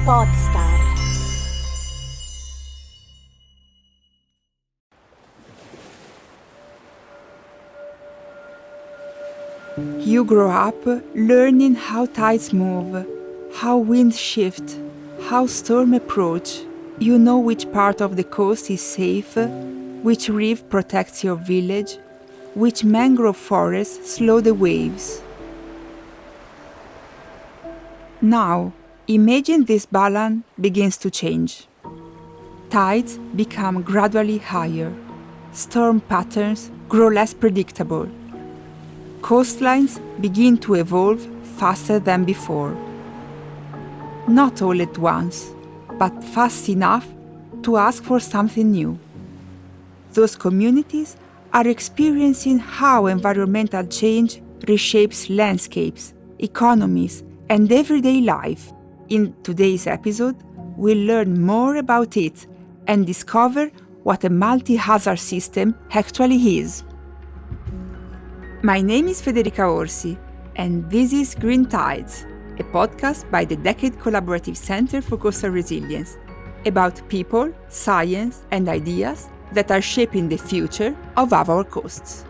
Podstar. You grow up learning how tides move, how winds shift, how storms approach. You know which part of the coast is safe, which reef protects your village, which mangrove forests slow the waves. Now, imagine this balance begins to change. Tides become gradually higher. Storm patterns grow less predictable. Coastlines begin to evolve faster than before. Not all at once, but fast enough to ask for something new. Those communities are experiencing how environmental change reshapes landscapes, economies, and everyday life. In today's episode, we'll learn more about it and discover what a multi-hazard system actually is. My name is Federica Orsi, and this is Green Tides, a podcast by the Decade Collaborative Center for Coastal Resilience, about people, science, and ideas that are shaping the future of our coasts.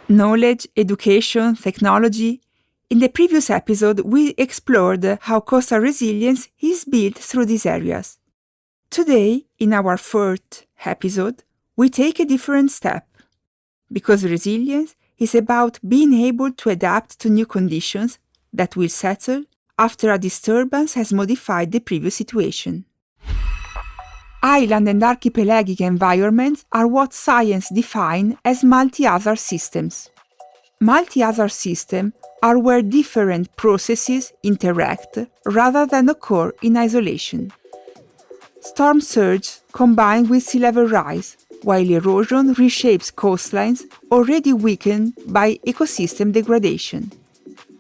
Knowledge, education, technology. In the previous episode, we explored how coastal resilience is built through these areas. Today, in our fourth episode, we take a different step. Because resilience is about being able to adapt to new conditions that will settle after a disturbance has modified the previous situation. Island and archipelagic environments are what science defines as multi-hazard systems. Multi-hazard systems are where different processes interact rather than occur in isolation. Storm surge combines with sea level rise, while erosion reshapes coastlines already weakened by ecosystem degradation.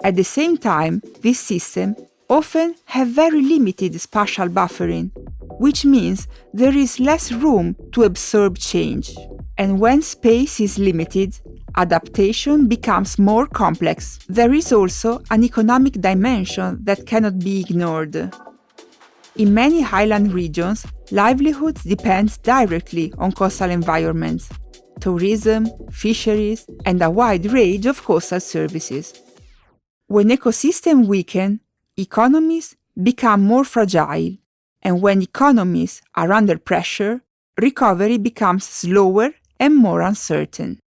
At the same time, these systems often have very limited spatial buffering, which means there is less room to absorb change. And when space is limited, adaptation becomes more complex. There is also an economic dimension that cannot be ignored. In many highland regions, livelihoods depend directly on coastal environments, tourism, fisheries, and a wide range of coastal services. When ecosystems weaken, economies become more fragile, and when economies are under pressure, recovery becomes slower and more uncertain.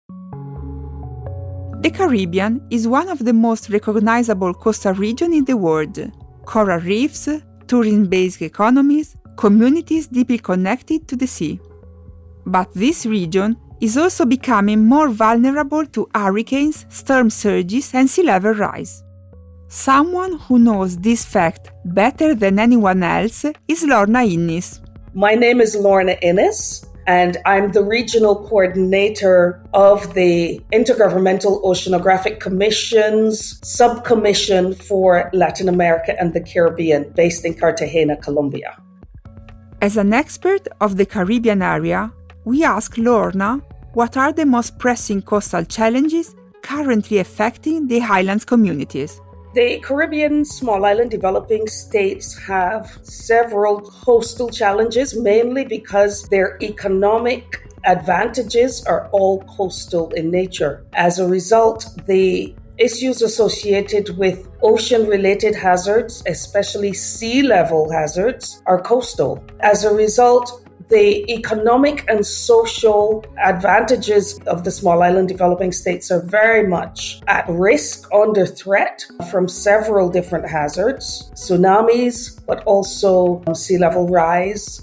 The Caribbean is one of the most recognizable coastal regions in the world. Coral reefs, tourism-based economies, communities deeply connected to the sea. But this region is also becoming more vulnerable to hurricanes, storm surges, and sea level rise. Someone who knows this fact better than anyone else is Lorna Inniss. My name is Lorna Inniss, and I'm the regional coordinator of the Intergovernmental Oceanographic Commission's subcommission for Latin America and the Caribbean, based in Cartagena, Colombia. As an expert of the Caribbean area, we ask Lorna what are the most pressing coastal challenges currently affecting the highlands communities. The Caribbean small island developing states have several coastal challenges, mainly because their economic advantages are all coastal in nature. As a result, the issues associated with ocean-related hazards, especially sea level hazards, are coastal. As a result, the economic and social advantages of the small island developing states are very much at risk, under threat from several different hazards, tsunamis, but also sea level rise.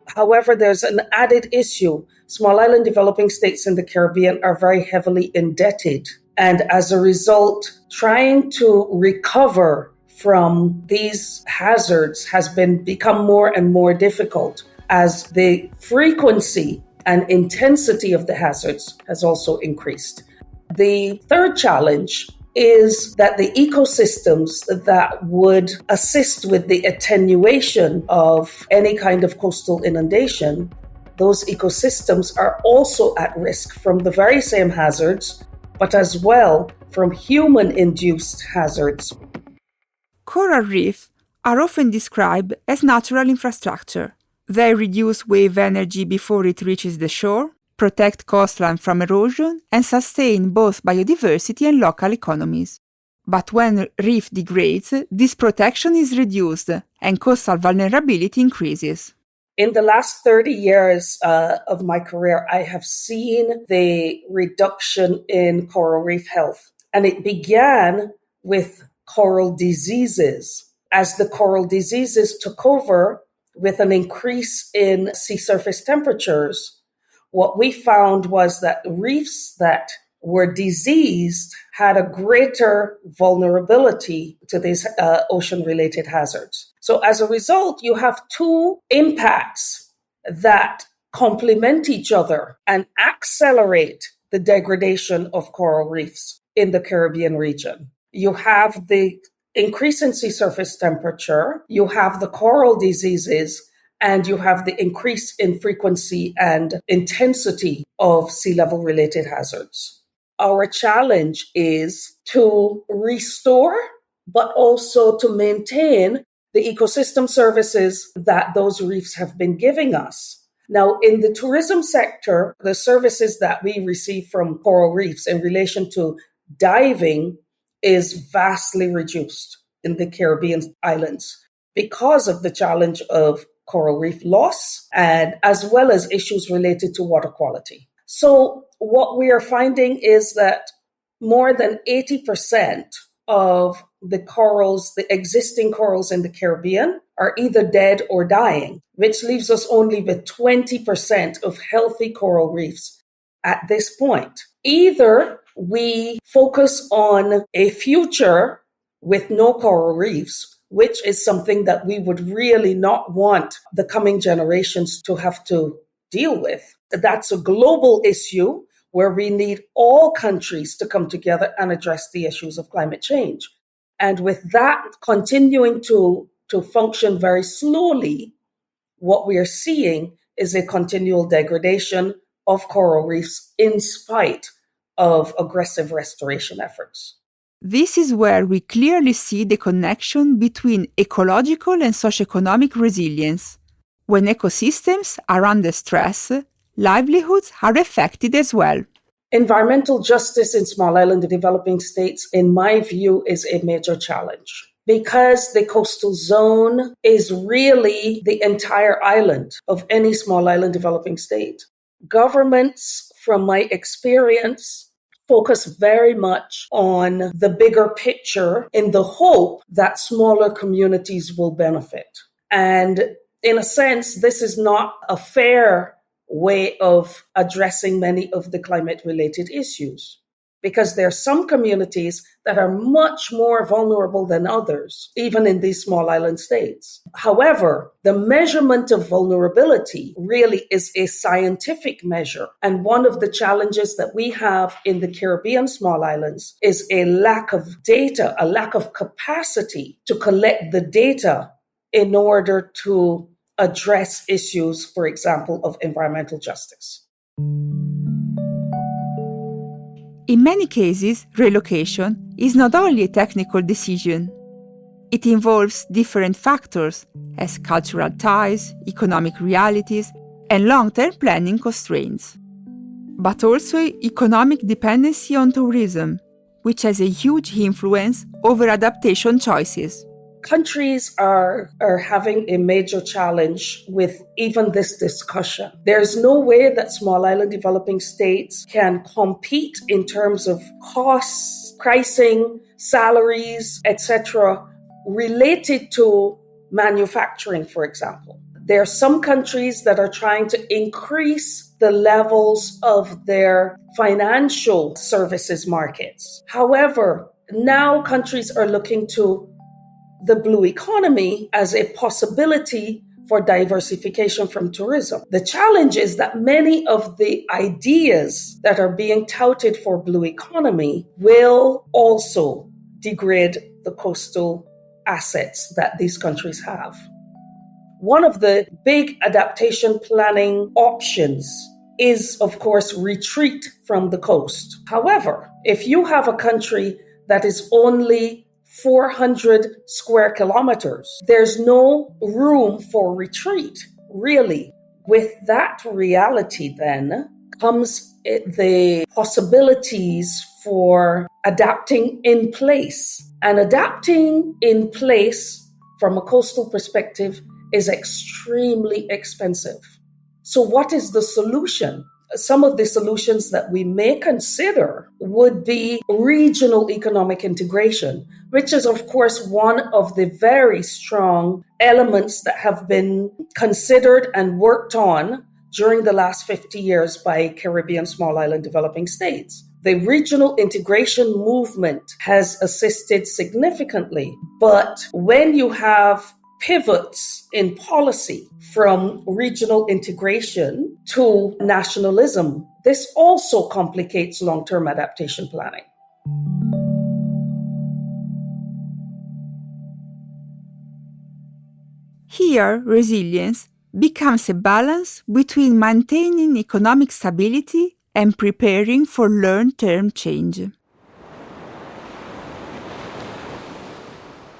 However, there's an added issue. Small island developing states in the Caribbean are very heavily indebted. And as a result, trying to recover from these hazards has become more and more difficult, as the frequency and intensity of the hazards has also increased. The third challenge is that the ecosystems that would assist with the attenuation of any kind of coastal inundation those ecosystems are also at risk from the very same hazards, but as well from human-induced hazards. Coral reefs are often described as natural infrastructure. They reduce wave energy before it reaches the shore, protect coastline from erosion, and sustain both biodiversity and local economies. But when reef degrades, this protection is reduced and coastal vulnerability increases. In the last 30 years of my career, I have seen the reduction in coral reef health. And it began with coral diseases. As the coral diseases took over with an increase in sea surface temperatures, what we found was that reefs that were diseased had a greater vulnerability to these ocean-related hazards. So as a result, you have two impacts that complement each other and accelerate the degradation of coral reefs in the Caribbean region. You have the increase in sea surface temperature, you have the coral diseases, and you have the increase in frequency and intensity of sea level related hazards. Our challenge is to restore, but also to maintain the ecosystem services that those reefs have been giving us. Now, in the tourism sector, the services that we receive from coral reefs in relation to diving is vastly reduced in the Caribbean islands because of the challenge of coral reef loss and as well as issues related to water quality. So what we are finding is that more than 80% of the corals, the existing corals in the Caribbean, are either dead or dying, which leaves us only with 20% of healthy coral reefs at this point. Either we focus on a future with no coral reefs, which is something that we would really not want the coming generations to have to deal with. That's a global issue where we need all countries to come together and address the issues of climate change. And with that continuing to function very slowly, what we are seeing is a continual degradation of coral reefs in spite of aggressive restoration efforts. This is where we clearly see the connection between ecological and socioeconomic resilience. When ecosystems are under stress, livelihoods are affected as well. Environmental justice in small island developing states, in my view, is a major challenge because the coastal zone is really the entire island of any small island developing state. Governments, from my experience, focus very much on the bigger picture in the hope that smaller communities will benefit. And in a sense, this is not a fair way of addressing many of the climate-related issues, because there are some communities that are much more vulnerable than others, even in these small island states. However, the measurement of vulnerability really is a scientific measure. And one of the challenges that we have in the Caribbean small islands is a lack of data, a lack of capacity to collect the data in order to address issues, for example, of environmental justice. In many cases, relocation is not only a technical decision. It involves different factors, as cultural ties, economic realities, and long-term planning constraints. But also economic dependency on tourism, which has a huge influence over adaptation choices. Countries are having a major challenge with even this discussion. There's no way that small island developing states can compete in terms of costs, pricing, salaries, etc., related to manufacturing, for example. There are some countries that are trying to increase the levels of their financial services markets. However, now countries are looking to the blue economy as a possibility for diversification from tourism. The challenge is that many of the ideas that are being touted for blue economy will also degrade the coastal assets that these countries have. One of the big adaptation planning options is, of course, retreat from the coast. However, if you have a country that is only 400 square kilometers, there's no room for retreat, really. With that reality, then, comes the possibilities for adapting in place. And adapting in place from a coastal perspective is extremely expensive. So what is the solution? Some of the solutions that we may consider would be regional economic integration, which is, of course, one of the very strong elements that have been considered and worked on during the last 50 years by Caribbean small island developing states. The regional integration movement has assisted significantly, but when you have pivots in policy from regional integration to nationalism, this also complicates long-term adaptation planning. Here, resilience becomes a balance between maintaining economic stability and preparing for long-term change.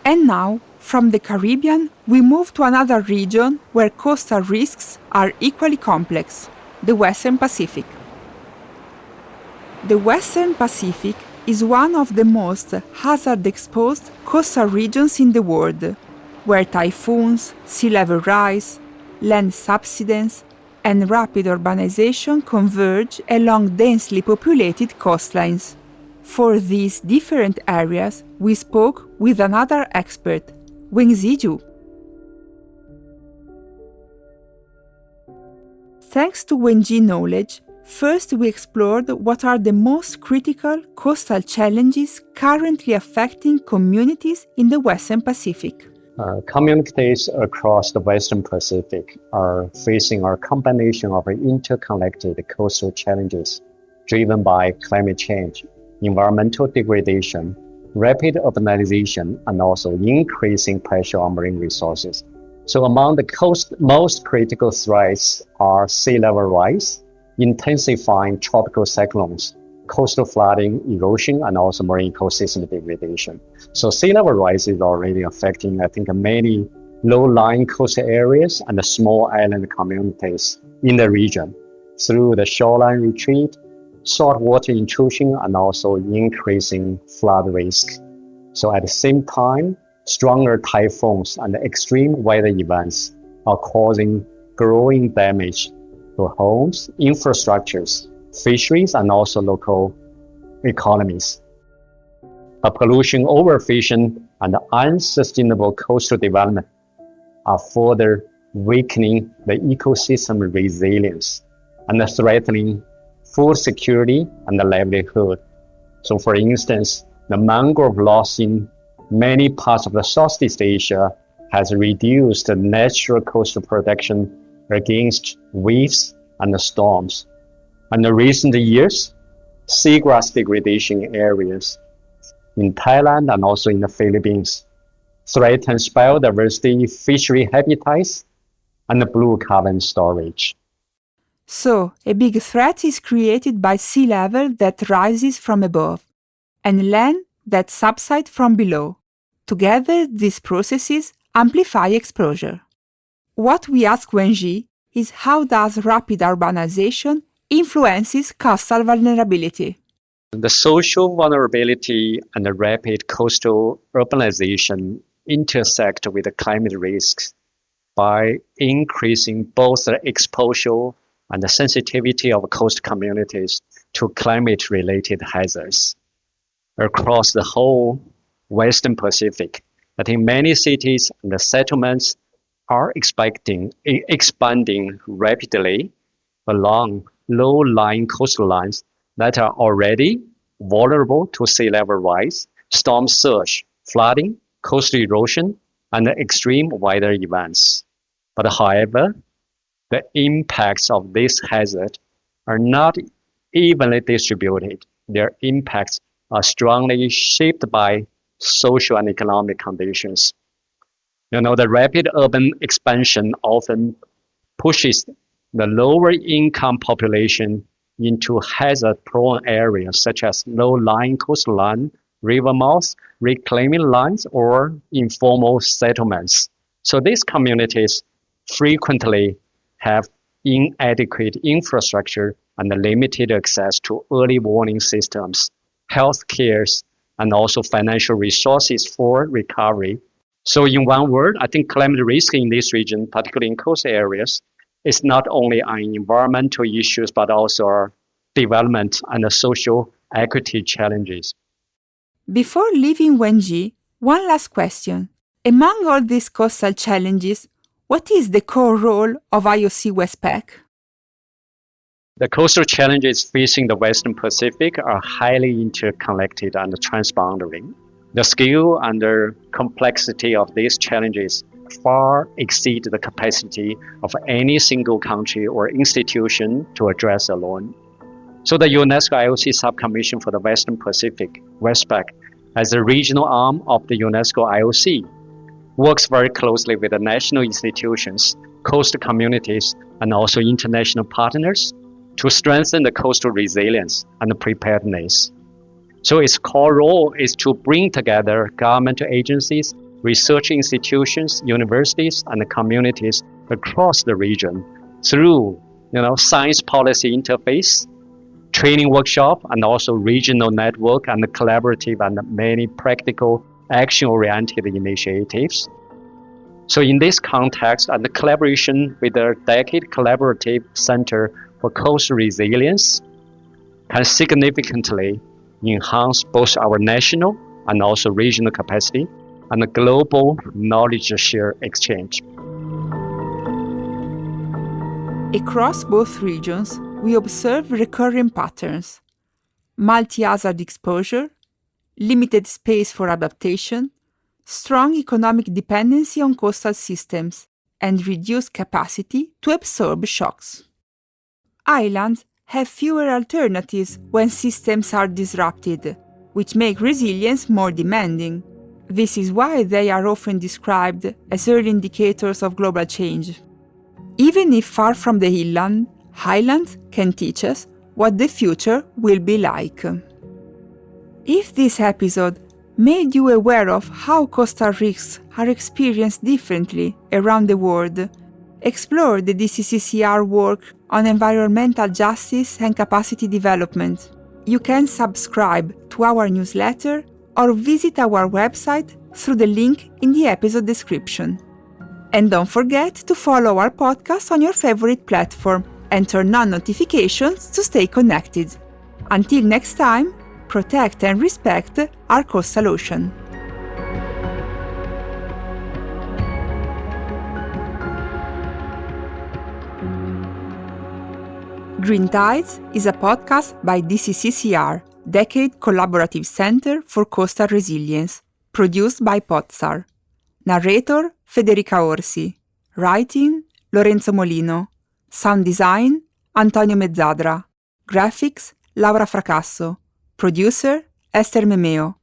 And now, from the Caribbean, we move to another region where coastal risks are equally complex, the Western Pacific. The Western Pacific is one of the most hazard-exposed coastal regions in the world, where typhoons, sea level rise, land subsidence, and rapid urbanization converge along densely populated coastlines. For these different areas, we spoke with another expert, Wenxi Zhu. Thanks to Wenxi's knowledge, first we explored what are the most critical coastal challenges currently affecting communities in the Western Pacific. Communities across the Western Pacific are facing a combination of interconnected coastal challenges driven by climate change, environmental degradation, rapid urbanization, and also increasing pressure on marine resources. So among the most critical threats are sea level rise, intensifying tropical cyclones, coastal flooding, erosion, and also marine ecosystem degradation. So sea level rise is already affecting, I think, many low-lying coastal areas and the small island communities in the region through the shoreline retreat, saltwater intrusion, and also increasing flood risk. So at the same time, stronger typhoons and extreme weather events are causing growing damage to homes, infrastructures, fisheries, and also local economies. Pollution, overfishing, and unsustainable coastal development are further weakening the ecosystem resilience and threatening food security and livelihood. So for instance, the mangrove loss in many parts of the Southeast Asia has reduced the natural coastal protection against reefs and storms. In the recent years, seagrass degradation areas in Thailand and also in the Philippines threaten biodiversity, fishery habitats, and the blue carbon storage. So, a big threat is created by sea level that rises from above and land that subsides from below. Together, these processes amplify exposure. What we ask Wenxi is how does rapid urbanization influences coastal vulnerability? The social vulnerability and the rapid coastal urbanization intersect with the climate risks by increasing both the exposure and the sensitivity of coast communities to climate-related hazards. Across the whole Western Pacific, I think many cities and the settlements are expanding rapidly along low-lying coastlines that are already vulnerable to sea level rise, storm surge, flooding, coastal erosion, and extreme weather events. But however, the impacts of this hazard are not evenly distributed. Their impacts are strongly shaped by social and economic conditions. The rapid urban expansion often pushes the lower income population into hazard-prone areas such as low-lying coastline, river mouths, reclaiming lines, or informal settlements. So these communities frequently have inadequate infrastructure and limited access to early warning systems, health care, and also financial resources for recovery. So in one word, I think climate risk in this region, particularly in coastal areas, is not only an environmental issues, but also development and social equity challenges. Before leaving Wenxi, one last question. Among all these coastal challenges, what is the core role of IOC Westpac? The coastal challenges facing the Western Pacific are highly interconnected and transboundary. The scale and the complexity of these challenges far exceed the capacity of any single country or institution to address alone. So the UNESCO IOC Subcommission for the Western Pacific, WESPAC, as a regional arm of the UNESCO IOC, works very closely with the national institutions, coastal communities, and also international partners to strengthen the coastal resilience and preparedness. So its core role is to bring together governmental agencies, research institutions, universities, and communities across the region through science policy interface, training workshop, and also regional network and collaborative and many practical action-oriented initiatives. So in this context, and the collaboration with the Decade Collaborative Center for Coastal Resilience can significantly enhance both our national and also regional capacity and the global knowledge share exchange. Across both regions, we observe recurring patterns: multi-hazard exposure, limited space for adaptation, strong economic dependency on coastal systems, and reduced capacity to absorb shocks. Islands have fewer alternatives when systems are disrupted, which make resilience more demanding. This is why they are often described as early indicators of global change. Even if far from the inland, highlands can teach us what the future will be like. If this episode made you aware of how coastal risks are experienced differently around the world, explore the DCCCR work on environmental justice and capacity development. You can subscribe to our newsletter or visit our website through the link in the episode description. And don't forget to follow our podcast on your favorite platform and turn on notifications to stay connected. Until next time, protect and respect our coastal ocean. Green Tides is a podcast by DCCCR, Decade Collaborative Center for Coastal Resilience, produced by Podsar. Narrator, Federica Orsi. Writing, Lorenzo Molino. Sound design, Antonio Mezzadra. Graphics, Laura Fracasso. Producer, Esther Memeo.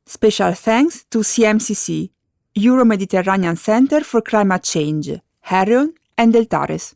Special thanks to CMCC, Euro-Mediterranean Center for Climate Change, Herion and Deltares.